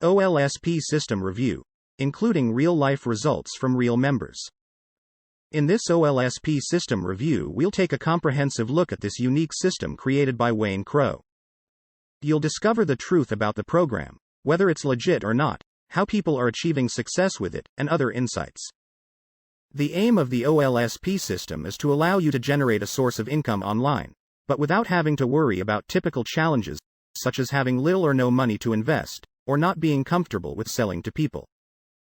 Olsp System Review, including real-life results from real members. In this Olsp System Review, we'll take a comprehensive look at this unique system created by Wayne Crow. You'll discover the truth about the program, whether it's legit or not, how people are achieving success with it, and other insights. The aim of the Olsp system is to allow you to generate a source of income online, but without having to worry about typical challenges, such as having little or no money to invest, or not being comfortable with selling to people.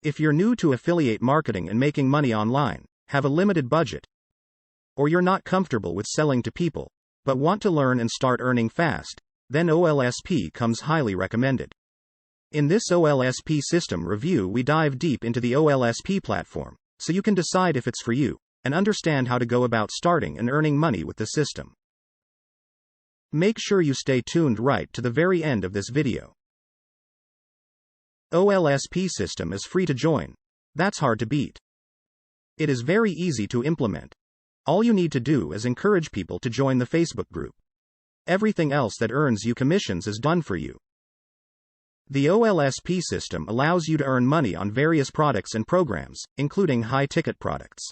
If you're new to affiliate marketing and making money online, have a limited budget, or you're not comfortable with selling to people, but want to learn and start earning fast, then Olsp comes highly recommended. In this Olsp system review, we dive deep into the Olsp platform, so you can decide if it's for you, and understand how to go about starting and earning money with the system. Make sure you stay tuned right to the very end of this video. Olsp system is free to join. That's hard to beat. It is very easy to implement. All you need to do is encourage people to join the Facebook group. Everything else that earns you commissions is done for you. The Olsp system allows you to earn money on various products and programs, including high-ticket products.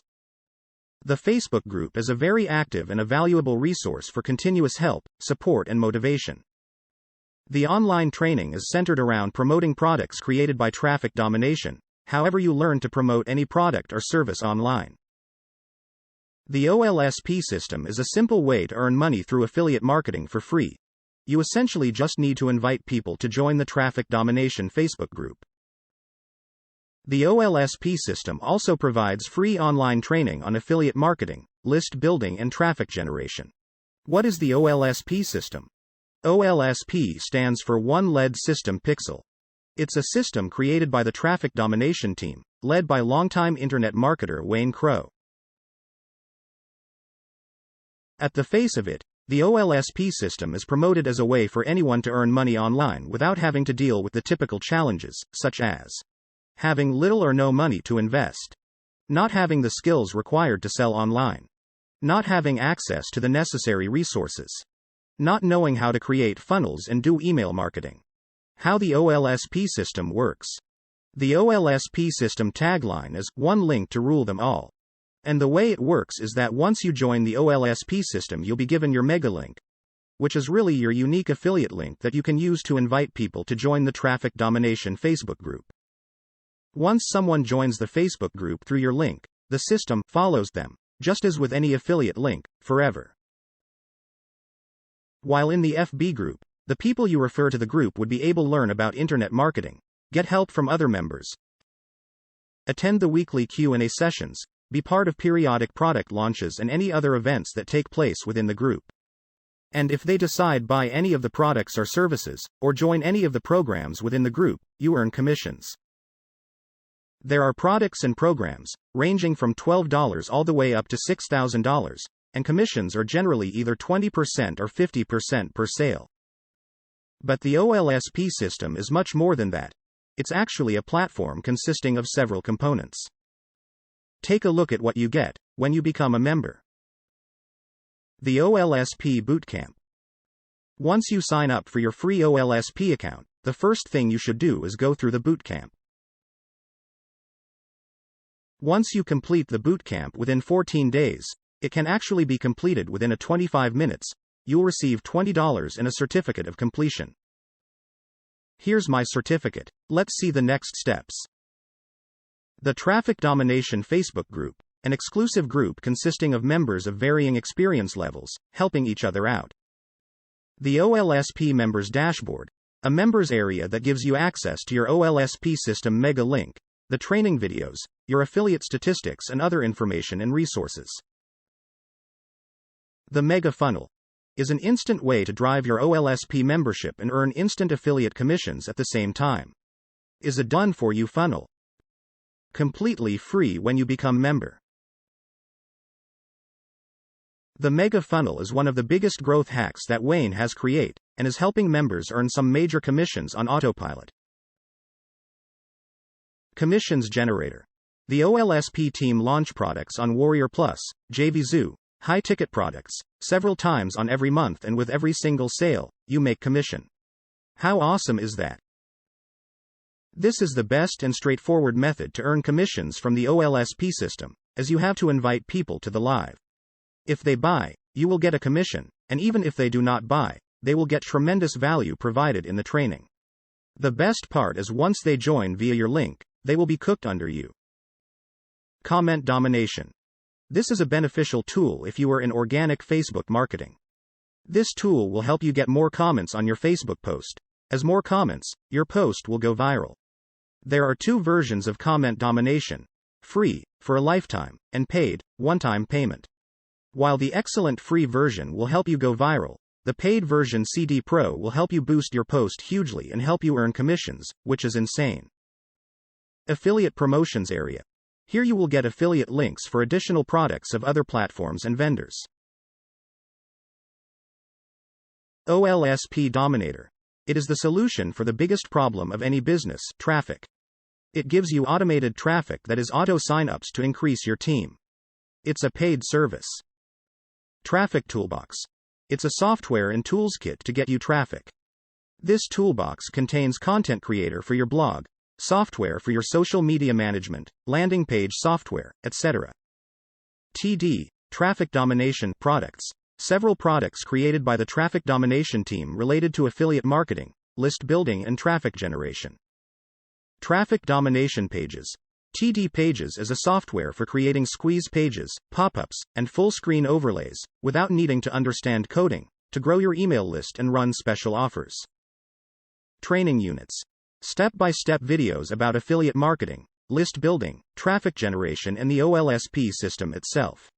The Facebook group is a very active and a valuable resource for continuous help, support, and motivation. The online training is centered around promoting products created by Traffic Domination, however you learn to promote any product or service online. The Olsp system is a simple way to earn money through affiliate marketing for free. You essentially just need to invite people to join the Traffic Domination Facebook group. The Olsp system also provides free online training on affiliate marketing, list building, and traffic generation. What is the Olsp system? OLSP stands for One LED System Pixel. It's a system created by the Traffic Domination team, led by longtime internet marketer Wayne Crow. At the face of it, the Olsp system is promoted as a way for anyone to earn money online without having to deal with the typical challenges, such as having little or no money to invest, not having the skills required to sell online, not having access to the necessary resources, not knowing how to create funnels and do email marketing. How the Olsp system works. The Olsp system tagline is, "One link to rule them all." And the way it works is that once you join the Olsp system, you'll be given your mega link, which is really your unique affiliate link that you can use to invite people to join the Traffic Domination Facebook group. Once someone joins the Facebook group through your link, the system follows them, just as with any affiliate link, forever. While in the FB group, the people you refer to the group would be able to learn about internet marketing, get help from other members, attend the weekly Q&A sessions, be part of periodic product launches and any other events that take place within the group. And if they decide buy any of the products or services, or join any of the programs within the group, you earn commissions. There are products and programs, ranging from $12 all the way up to $6,000, and commissions are generally either 20% or 50% per sale. But the Olsp system is much more than that. It's actually a platform consisting of several components. Take a look at what you get when you become a member. The Olsp Bootcamp. Once you sign up for your free Olsp account, the first thing you should do is go through the bootcamp. Once you complete the bootcamp within 14 days, it can actually be completed within 25 minutes, you'll receive $20 and a certificate of completion. Here's my certificate. Let's see the next steps. The Traffic Domination Facebook group, an exclusive group consisting of members of varying experience levels, helping each other out. The Olsp Members Dashboard, a members area that gives you access to your Olsp system mega link, the training videos, your affiliate statistics and other information and resources. The Mega Funnel is an instant way to drive your Olsp membership and earn instant affiliate commissions at the same time. Is a done-for-you funnel. Completely free when you become member. The Mega Funnel is one of the biggest growth hacks that Wayne has created, and is helping members earn some major commissions on autopilot. Commissions Generator. The Olsp team launch products on Warrior Plus, JVZoo, high-ticket products, several times on every month, and with every single sale, you make commission. How awesome is that? This is the best and straightforward method to earn commissions from the Olsp system, as you have to invite people to the live. If they buy, you will get a commission, and even if they do not buy, they will get tremendous value provided in the training. The best part is once they join via your link, they will be cooked under you. Comment Domination. This is a beneficial tool if you are in organic Facebook marketing. This tool will help you get more comments on your Facebook post. As more comments, your post will go viral. There are two versions of Comment Domination: free, for a lifetime, and paid, one-time payment. While the excellent free version will help you go viral, the paid version CD Pro will help you boost your post hugely and help you earn commissions, which is insane. Affiliate Promotions area. Here you will get affiliate links for additional products of other platforms and vendors. Olsp Dominator. It is the solution for the biggest problem of any business: traffic. It gives you automated traffic that is auto sign-ups to increase your team. It's a paid service. Traffic Toolbox. It's a software and tools kit to get you traffic. This toolbox contains content creator for your blog, software for your social media management, landing page software, etc. TD, Traffic Domination products. Several products created by the Traffic Domination team related to affiliate marketing, list building and traffic generation. Traffic Domination Pages. TD Pages is a software for creating squeeze pages, pop-ups, and full-screen overlays, without needing to understand coding, to grow your email list and run special offers. Training Units. Step-by-step videos about affiliate marketing, list building, traffic generation and the Olsp system itself.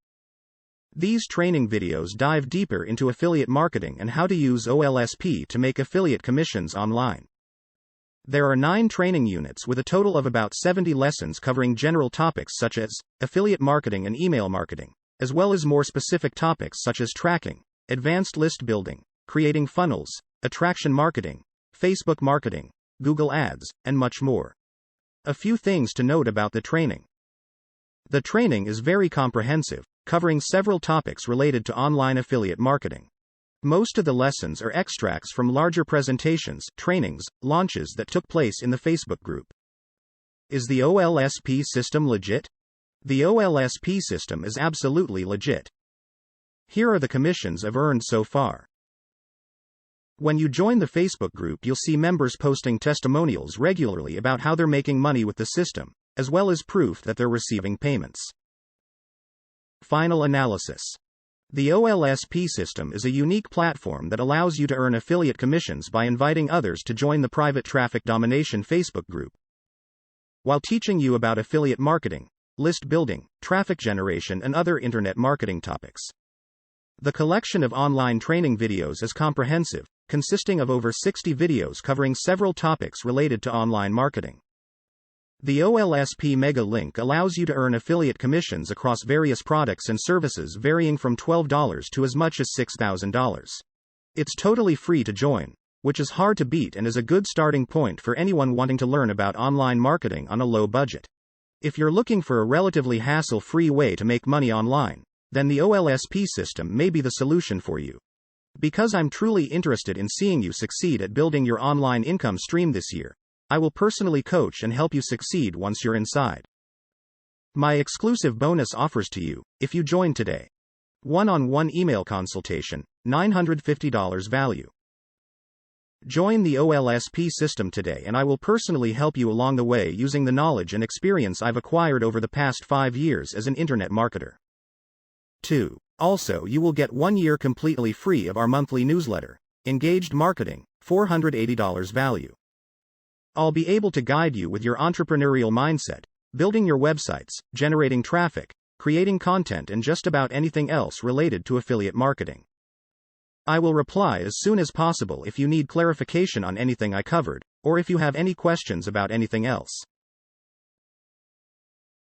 These training videos dive deeper into affiliate marketing and how to use Olsp to make affiliate commissions online. There are 9 training units with a total of about 70 lessons covering general topics such as affiliate marketing and email marketing, as well as more specific topics such as tracking, advanced list building, creating funnels, attraction marketing, Facebook marketing, Google Ads, and much more. A few things to note about the training. The training is very comprehensive, covering several topics related to online affiliate marketing. Most of the lessons are extracts from larger presentations, trainings, launches that took place in the Facebook group. Is the Olsp system legit? The Olsp system is absolutely legit. Here are the commissions I've earned so far. When you join the Facebook group, you'll see members posting testimonials regularly about how they're making money with the system, as well as proof that they're receiving payments. Final analysis. The Olsp system is a unique platform that allows you to earn affiliate commissions by inviting others to join the private Traffic Domination Facebook group. While teaching you about affiliate marketing, list building, traffic generation and other internet marketing topics. The collection of online training videos is comprehensive, consisting of over 60 videos covering several topics related to online marketing. The Olsp Mega Link allows you to earn affiliate commissions across various products and services varying from $12 to as much as $6,000. It's totally free to join, which is hard to beat and is a good starting point for anyone wanting to learn about online marketing on a low budget. If you're looking for a relatively hassle-free way to make money online, then the Olsp system may be the solution for you. Because I'm truly interested in seeing you succeed at building your online income stream this year, I will personally coach and help you succeed once you're inside. My exclusive bonus offers to you, if you join today. One-on-one email consultation, $950 value. Join the Olsp system today and I will personally help you along the way using the knowledge and experience I've acquired over the past 5 years as an internet marketer. 2. Also, you will get 1 year completely free of our monthly newsletter, Engaged Marketing, $480 value. I'll be able to guide you with your entrepreneurial mindset, building your websites, generating traffic, creating content and just about anything else related to affiliate marketing. I will reply as soon as possible if you need clarification on anything I covered, or if you have any questions about anything else.